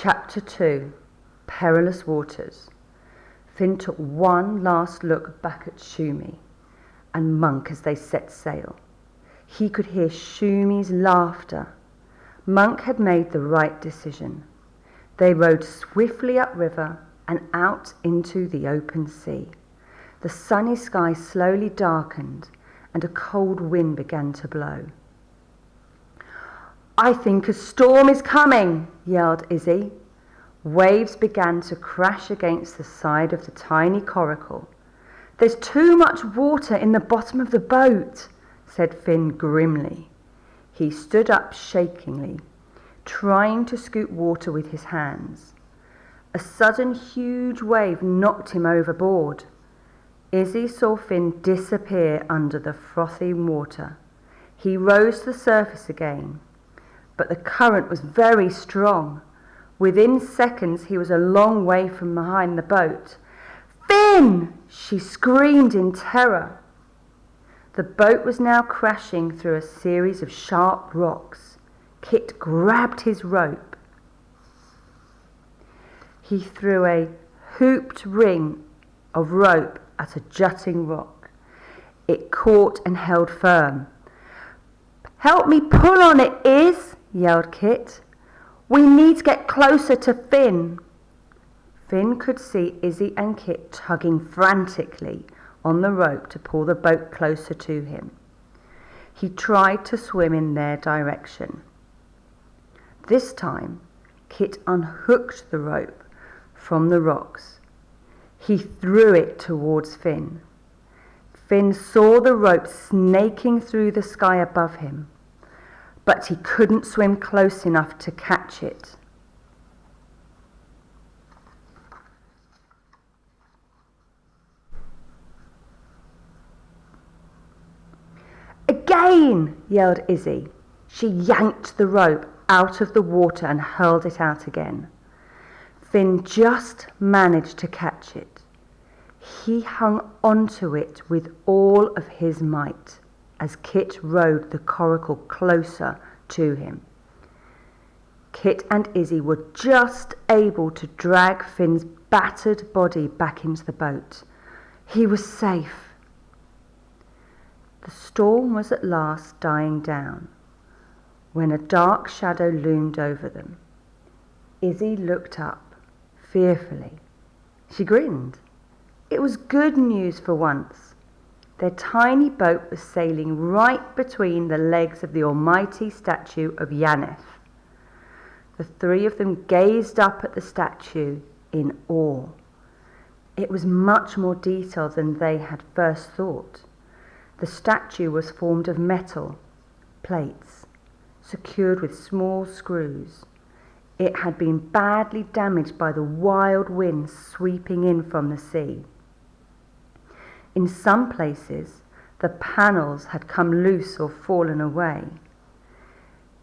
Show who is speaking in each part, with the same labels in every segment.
Speaker 1: Chapter 2. Perilous Waters. Finn took one last look back at Shumi and Monk as they set sail. He could hear Shumi's laughter. Monk had made the right decision. They rowed swiftly upriver and out into the open sea. The sunny sky slowly darkened and a cold wind began to blow. "I think a storm is coming," yelled Izzy. Waves began to crash against the side of the tiny coracle. "There's too much water in the bottom of the boat," said Finn grimly. He stood up shakingly, trying to scoop water with his hands. A sudden huge wave knocked him overboard. Izzy saw Finn disappear under the frothy water. He rose to the surface again, but the current was very strong. Within seconds he was a long way from behind the boat. "Finn!" she screamed in terror. The boat was now crashing through a series of sharp rocks. Kit grabbed his rope. He threw a hooped ring of rope at a jutting rock. It caught and held firm. "Help me pull on it, Iz!" yelled Kit. "We need to get closer to Finn." Finn could see Izzy and Kit tugging frantically on the rope to pull the boat closer to him. He tried to swim in their direction. This time, Kit unhooked the rope from the rocks. He threw it towards Finn. Finn saw the rope snaking through the sky above him, but he couldn't swim close enough to catch it. "Again!" yelled Izzy. She yanked the rope out of the water and hurled it out again. Finn just managed to catch it. He hung onto it with all of his might as Kit rowed the coracle closer to him. Kit and Izzy were just able to drag Finn's battered body back into the boat. He was safe. The storm was at last dying down when a dark shadow loomed over them. Izzy looked up fearfully. She grinned. It was good news for once. Their tiny boat was sailing right between the legs of the almighty statue of Yaneth. The three of them gazed up at the statue in awe. It was much more detailed than they had first thought. The statue was formed of metal plates, secured with small screws. It had been badly damaged by the wild winds sweeping in from the sea. In some places, the panels had come loose or fallen away.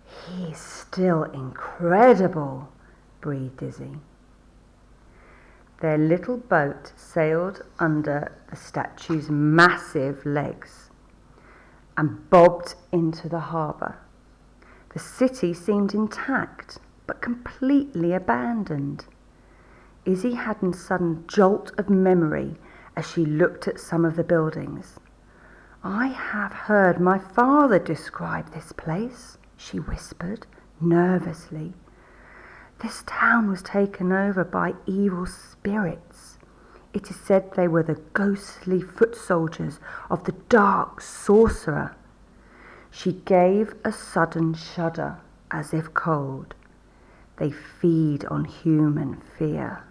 Speaker 1: "He's still incredible," breathed Izzy. Their little boat sailed under the statue's massive legs and bobbed into the harbour. The city seemed intact, but completely abandoned. Izzy had a sudden jolt of memory as she looked at some of the buildings. "I have heard my father describe this place," she whispered nervously. "This town was taken over by evil spirits. It is said they were the ghostly foot soldiers of the dark sorcerer." She gave a sudden shudder, as if cold. "They feed on human fear."